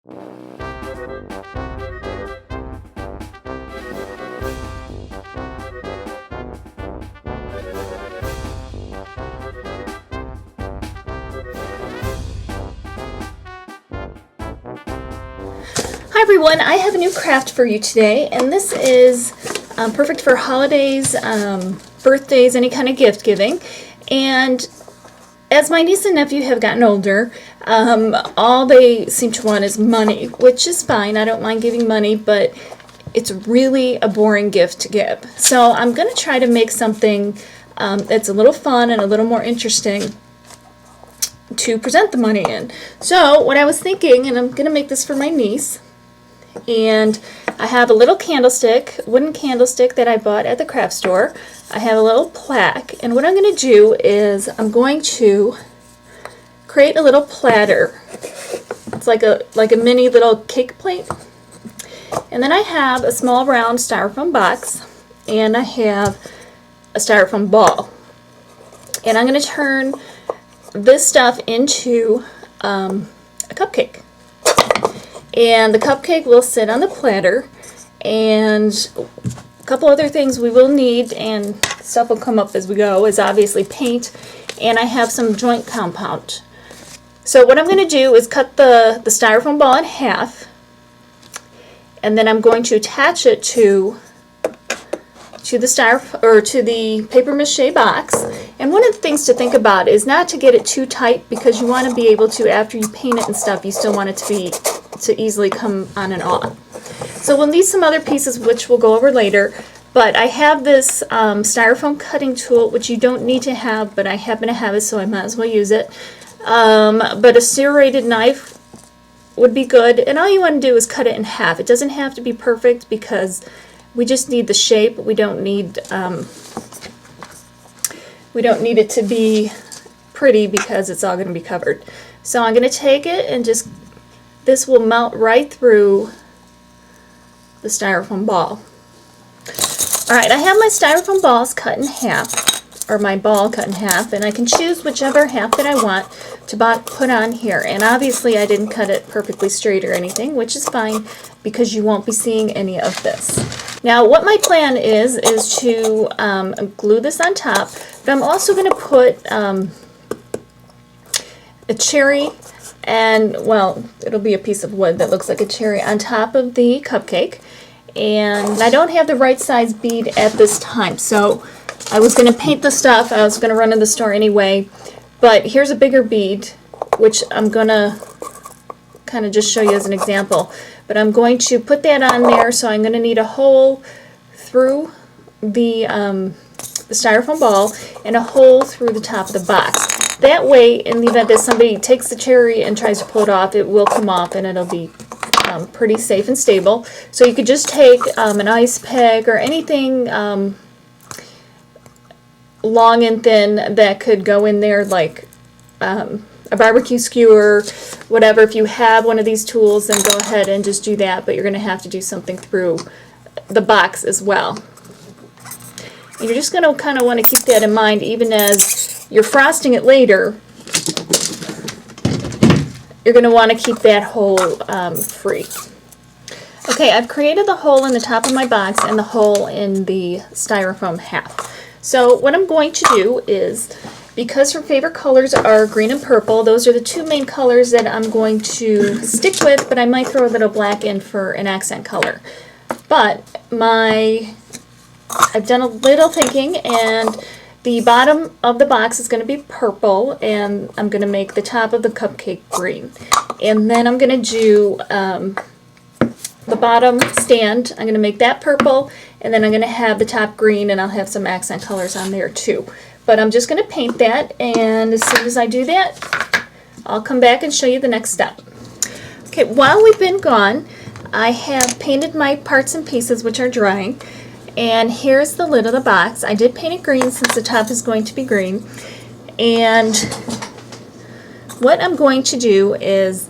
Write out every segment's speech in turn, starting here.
Hi everyone, I have a new craft for you today, and this is perfect for holidays, birthdays, any kind of gift giving. And as my niece and nephew have gotten older, all they seem to want is money, which is fine. I don't mind giving money, but it's really a boring gift to give. So I'm going to try to make something that's a little fun and a little more interesting to present the money in. So what I was thinking, and I'm going to make this for my niece, and I have a little candlestick, wooden candlestick that I bought at the craft store. I have a little plaque, and what I'm going to do is I'm going to create a little platter. It's like a mini little cake plate. And then I have a small round styrofoam box, and I have a styrofoam ball. And I'm going to turn this stuff into a cupcake. And the cupcake will sit on the platter, and a couple other things we will need, and stuff will come up as we go, is obviously paint, and I have some joint compound. So what I'm going to do is cut the styrofoam ball in half, and then I'm going to attach it to the paper mache box. And one of the things to think about is not to get it too tight, because you want to be able to, after you paint it and stuff, you still want it to easily come on and off. So we'll need some other pieces which we'll go over later, but I have this styrofoam cutting tool, which you don't need to have, but I happen to have it, so I might as well use it. But a serrated knife would be good, and all you want to do is cut it in half. It doesn't have to be perfect, because we just need the shape. We don't need it to be pretty, because it's all going to be covered. So I'm going to take it and just, this will melt right through the styrofoam ball. Alright, I have my styrofoam balls cut in half, or my ball cut in half, and I can choose whichever half that I want to put on here. And obviously I didn't cut it perfectly straight or anything, which is fine, because you won't be seeing any of this. Now what my plan is to glue this on top, but I'm also going to put a cherry, and, well, it'll be a piece of wood that looks like a cherry on top of the cupcake. And I don't have the right size bead at this time, so I was going to paint the stuff. I was going to run to the store anyway, but here's a bigger bead, which I'm going to kind of just show you as an example. But I'm going to put that on there, so I'm going to need a hole through the styrofoam ball and a hole through the top of the box. That way, in the event that somebody takes the cherry and tries to pull it off, it will come off, and it'll be pretty safe and stable. So you could just take an ice pick or anything long and thin that could go in there, like a barbecue skewer, whatever. If you have one of these tools, then go ahead and just do that, but you're going to have to do something through the box as well. And you're just going to kind of want to keep that in mind, even as you're frosting it later. You're going to want to keep that hole free. Okay, I've created the hole in the top of my box and the hole in the styrofoam half. So what I'm going to do is, because her favorite colors are green and purple, those are the two main colors that I'm going to stick with, but I might throw a little black in for an accent color. But I've done a little thinking, and the bottom of the box is going to be purple, and I'm going to make the top of the cupcake green. And then I'm going to do the bottom stand. I'm going to make that purple, and then I'm going to have the top green, and I'll have some accent colors on there too. But I'm just going to paint that, and as soon as I do that, I'll come back and show you the next step. Okay, while we've been gone, I have painted my parts and pieces, which are drying. And here's the lid of the box. I did paint it green since the top is going to be green. And what I'm going to do is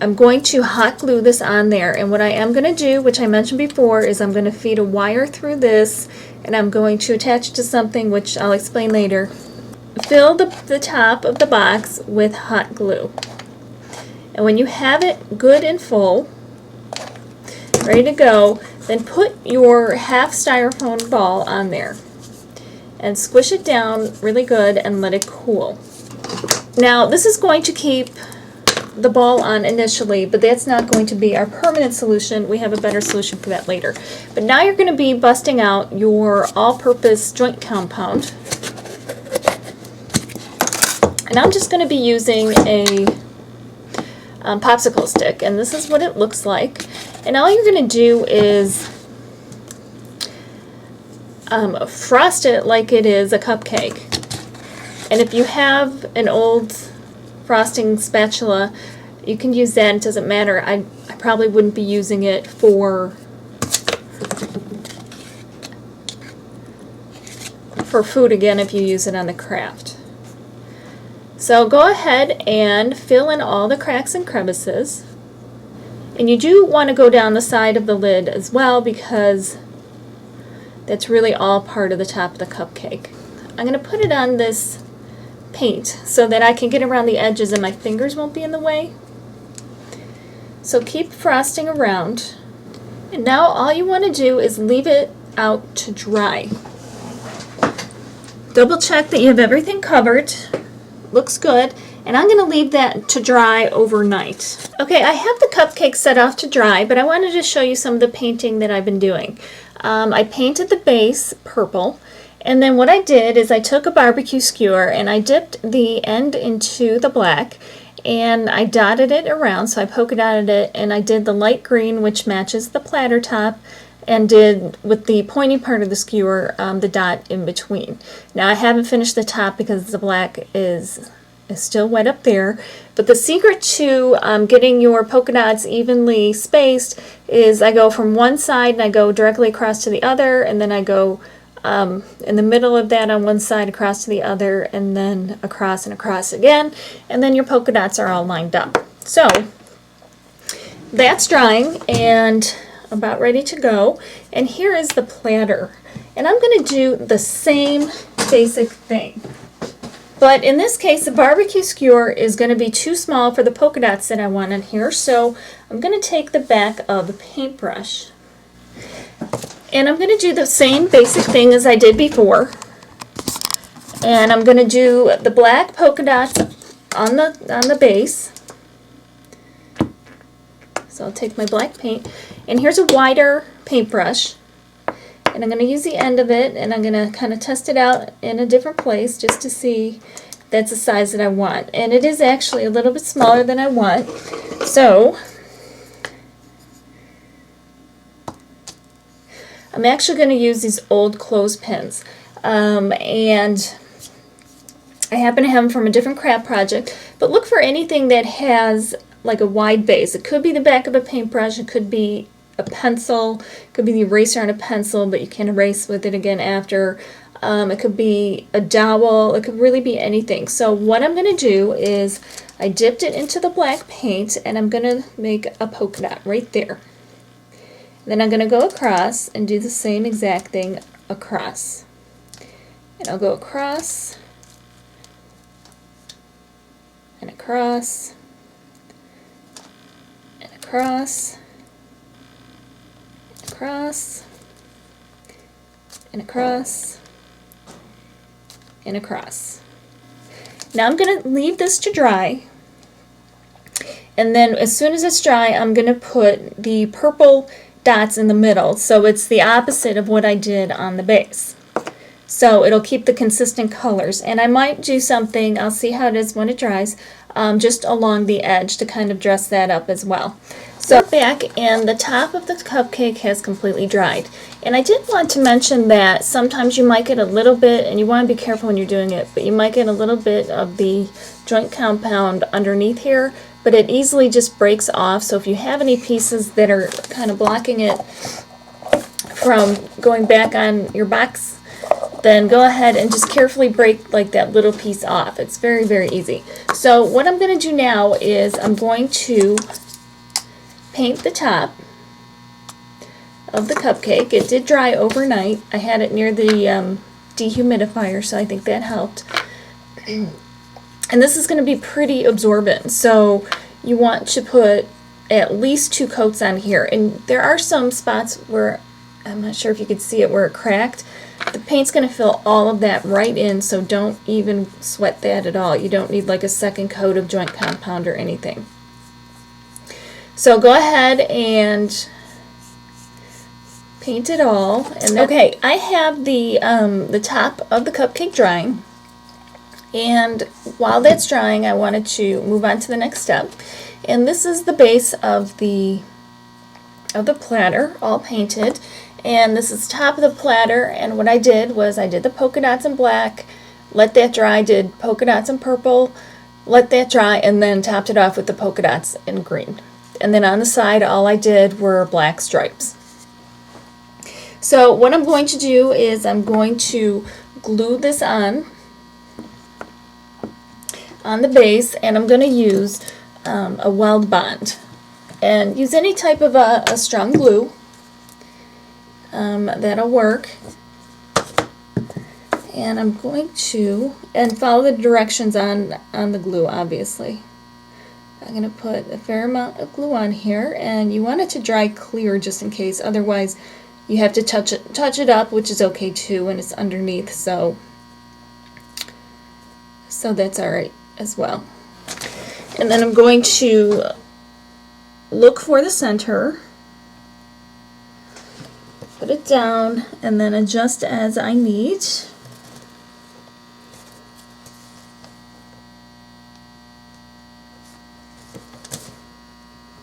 I'm going to hot glue this on there. And what I am going to do, which I mentioned before, is I'm going to feed a wire through this, and I'm going to attach it to something, which I'll explain later. Fill the top of the box with hot glue. And when you have it good and full, ready to go, then put your half styrofoam ball on there and squish it down really good and let it cool. Now this is going to keep the ball on initially, but that's not going to be our permanent solution. We have a better solution for that later. But now you're going to be busting out your all-purpose joint compound. And I'm just going to be using a popsicle stick, and this is what it looks like. And all you're going to do is frost it like it is a cupcake. And if you have an old frosting spatula, you can use that. It doesn't matter. I probably wouldn't be using it for food again if you use it on the craft. So go ahead and fill in all the cracks and crevices. And you do want to go down the side of the lid as well, because that's really all part of the top of the cupcake. I'm going to put it on this paint so that I can get around the edges and my fingers won't be in the way. So keep frosting around. And now all you want to do is leave it out to dry. Double check that you have everything covered. Looks good. And I'm going to leave that to dry overnight. Okay, I have the cupcake set off to dry, but I wanted to show you some of the painting that I've been doing. I painted the base purple, and then what I did is I took a barbecue skewer and I dipped the end into the black, and I dotted it around, so I polka dotted it, and I did the light green, which matches the platter top, and did, with the pointy part of the skewer, the dot in between. Now I haven't finished the top because the black is still wet up there, but the secret to getting your polka dots evenly spaced is I go from one side and I go directly across to the other, and then I go in the middle of that on one side across to the other, and then across and across again, and then your polka dots are all lined up. So that's drying and about ready to go, and here is the platter, and I'm going to do the same basic thing. But in this case, the barbecue skewer is going to be too small for the polka dots that I want in here, so I'm going to take the back of the paintbrush. And I'm going to do the same basic thing as I did before. And I'm going to do the black polka dots on the base. So I'll take my black paint. And here's a wider paintbrush. And I'm going to use the end of it, and I'm going to kind of test it out in a different place just to see if that's the size that I want. And it is actually a little bit smaller than I want. So I'm actually going to use these old clothespins. And I happen to have them from a different craft project. But look for anything that has like a wide base. It could be the back of a paintbrush. It could be a pencil, it could be the eraser on a pencil, but you can erase with it again after. It could be a dowel, it could really be anything. So what I'm going to do is I dipped it into the black paint, and I'm going to make a polka dot right there. Then I'm going to go across and do the same exact thing across. And I'll go across and across and across. Across and across and across. Now I'm going to leave this to dry, and then as soon as it's dry, I'm going to put the purple dots in the middle, so it's the opposite of what I did on the base. So it'll keep the consistent colors, and I might do something, I'll see how it is when it dries, just along the edge to kind of dress that up as well. So back, and the top of the cupcake has completely dried. And I did want to mention that sometimes you might get a little bit, and you want to be careful when you're doing it, but you might get a little bit of the joint compound underneath here, but it easily just breaks off. So if you have any pieces that are kind of blocking it from going back on your box, then go ahead and just carefully break like that little piece off. It's very, very easy. So what I'm going to do now is I'm going to paint the top of the cupcake. It did dry overnight. I had it near the dehumidifier, so I think that helped. And this is going to be pretty absorbent, so you want to put at least 2 coats on here. And there are some spots where, I'm not sure if you could see it, where it cracked. The paint's going to fill all of that right in, so don't even sweat that at all. You don't need like a second coat of joint compound or anything. So go ahead and paint it all. And okay, I have the top of the cupcake drying, and while that's drying, I wanted to move on to the next step. And this is the base of the platter, all painted. And this is the top of the platter, and what I did was I did the polka dots in black, let that dry, did polka dots in purple, let that dry, and then topped it off with the polka dots in green. And then on the side, all I did were black stripes. So what I'm going to do is I'm going to glue this on the base, and I'm going to use a weld bond. And use any type of a strong glue. That'll work. And I'm going to, and follow the directions on the glue, obviously. I'm going to put a fair amount of glue on here, and you want it to dry clear just in case, otherwise you have to touch it up, which is okay too when it's underneath, so that's alright as well. And then I'm going to look for the center, put it down, and then adjust as I need.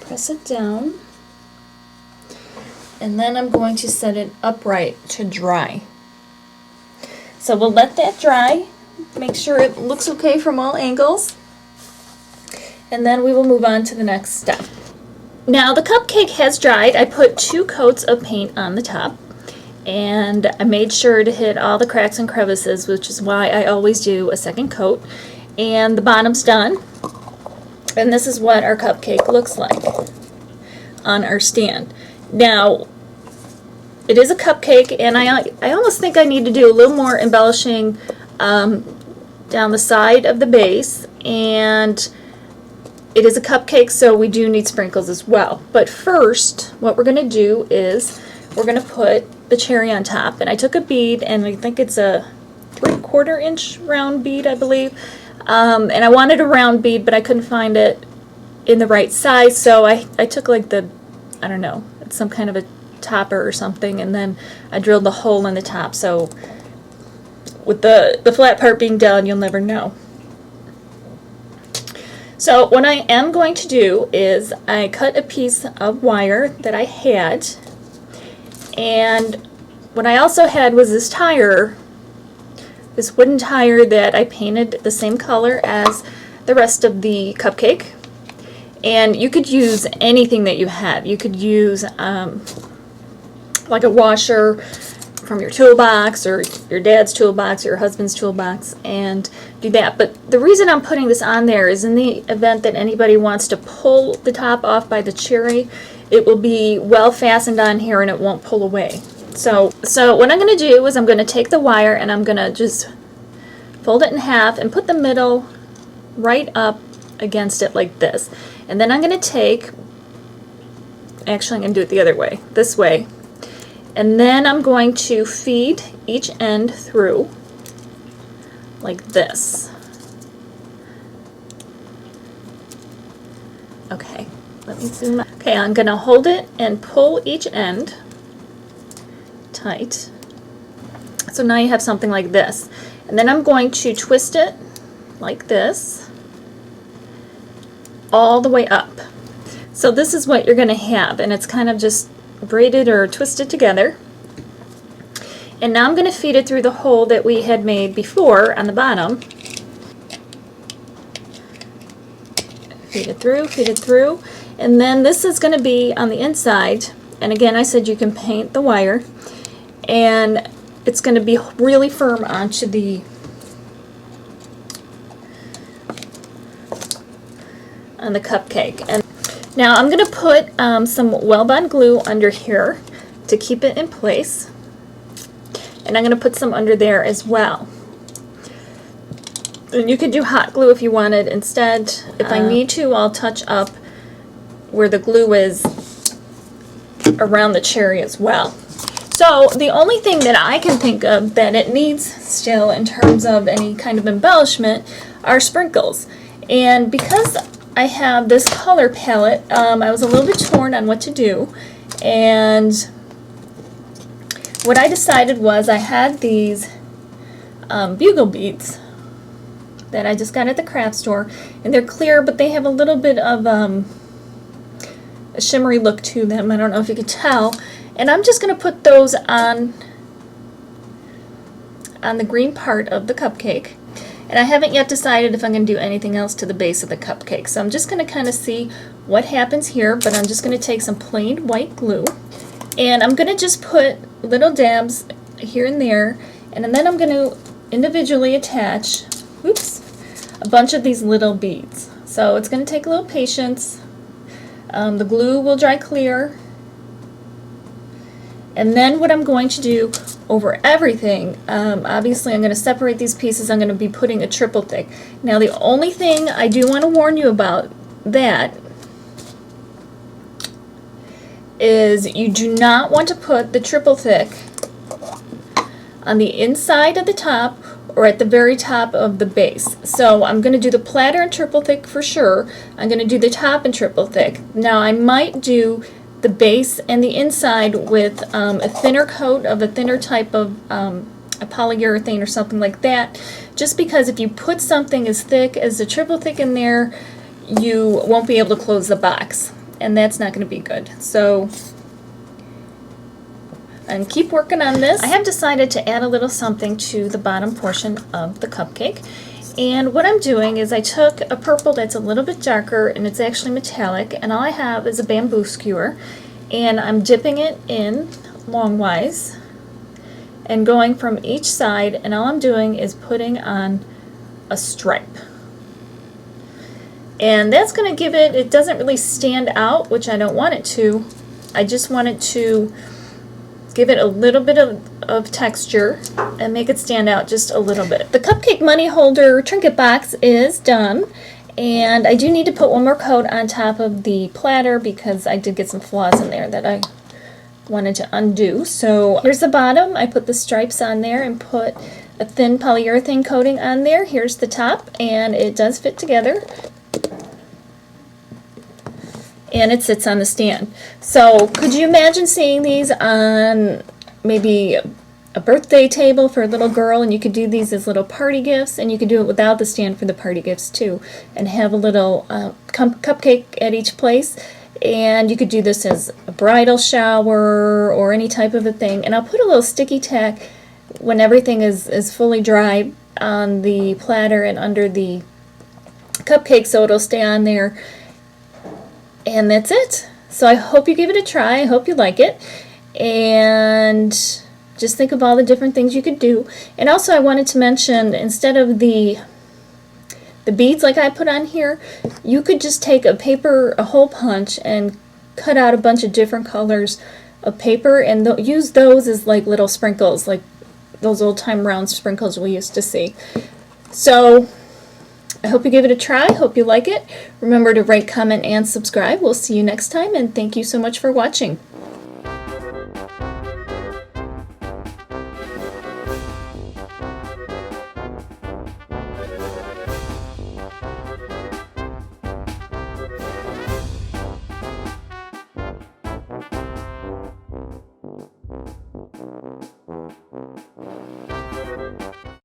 Press it down, and then I'm going to set it upright to dry. So we'll let that dry, make sure it looks okay from all angles, and then we will move on to the next step. Now the cupcake has dried. I put 2 coats of paint on the top, and I made sure to hit all the cracks and crevices, which is why I always do a second coat. And the bottom's done, and this is what our cupcake looks like on our stand. Now it is a cupcake, and I almost think I need to do a little more embellishing down the side of the base, and it is a cupcake, so we do need sprinkles as well. But first, what we're going to do is we're going to put the cherry on top. And I took a bead, and I think it's a 3/4 inch round bead, I believe. And I wanted a round bead, but I couldn't find it in the right size, so I took like I don't know, it's some kind of a topper or something, and then I drilled the hole in the top. So with the flat part being down, you'll never know. So what I am going to do is I cut a piece of wire that I had, and what I also had was this tire, this wooden tire that I painted the same color as the rest of the cupcake. And you could use anything that you have. You could use like a washer from your toolbox, or your dad's toolbox, or your husband's toolbox, and do that. But the reason I'm putting this on there is in the event that anybody wants to pull the top off by the cherry, it will be well fastened on here and it won't pull away. So what I'm going to do is I'm going to take the wire and I'm going to just fold it in half and put the middle right up against it like this. And then I'm going to take, actually I'm going to do it the other way, this way. And then I'm going to feed each end through like this. Okay, let me zoom out. Okay, I'm going to hold it and pull each end tight. So now you have something like this. And then I'm going to twist it like this all the way up. So this is what you're going to have, and it's kind of just braided or twisted together. And now I'm going to feed it through the hole that we had made before on the bottom. Feed it through, and then this is going to be on the inside. And again, I said you can paint the wire, and it's going to be really firm onto the cupcake. And now I'm going to put some Weld-On glue under here to keep it in place, and I'm going to put some under there as well. And you could do hot glue if you wanted instead. If I need to, I'll touch up where the glue is around the cherry as well. So the only thing that I can think of that it needs still in terms of any kind of embellishment are sprinkles. And because I have this color palette, I was a little bit torn on what to do. And what I decided was I had these bugle beads that I just got at the craft store, and they're clear, but they have a little bit of a shimmery look to them. I don't know if you can tell. And I'm just going to put those on the green part of the cupcake. And I haven't yet decided if I'm going to do anything else to the base of the cupcake. So I'm just going to kind of see what happens here, but I'm just going to take some plain white glue, and I'm going to just put little dabs here and there, and then I'm going to individually attach, a bunch of these little beads. So it's going to take a little patience. The glue will dry clear. And then what I'm going to do over everything, obviously I'm going to separate these pieces. I'm going to be putting a triple thick. Now the only thing I do want to warn you about that is you do not want to put the triple thick on the inside of the top or at the very top of the base. So I'm going to do the platter and triple thick for sure. I'm going to do the top and triple thick. Now I might do the base and the inside with a thinner coat of a thinner type of a polyurethane or something like that, just because if you put something as thick as the triple thick in there, you won't be able to close the box, and that's not going to be good. So and keep working on this. I have decided to add a little something to the bottom portion of the cupcake, and what I'm doing is I took a purple that's a little bit darker and it's actually metallic, and all I have is a bamboo skewer, and I'm dipping it in longwise and going from each side, and all I'm doing is putting on a stripe. And that's going to give it doesn't really stand out, which I don't want it to. I just want it to give it a little bit of texture and make it stand out just a little bit. The cupcake money holder trinket box is done, and I do need to put one more coat on top of the platter because I did get some flaws in there that I wanted to undo. So here's the bottom. I put the stripes on there and put a thin polyurethane coating on there. Here's the top, and it does fit together. And it sits on the stand. So could you imagine seeing these on maybe a birthday table for a little girl, and you could do these as little party gifts, and you could do it without the stand for the party gifts too, and have a little cupcake at each place. And you could do this as a bridal shower or any type of a thing. And I'll put a little sticky tack when everything is fully dry on the platter and under the cupcake so it'll stay on there. And that's it. So I hope you give it a try. I hope you like it. And just think of all the different things you could do. And also I wanted to mention, instead of the beads like I put on here, you could just take a hole punch and cut out a bunch of different colors of paper and use those as like little sprinkles, like those old time round sprinkles we used to see. So I hope you give it a try. Hope you like it. Remember to rate, comment, and subscribe. We'll see you next time, and thank you so much for watching.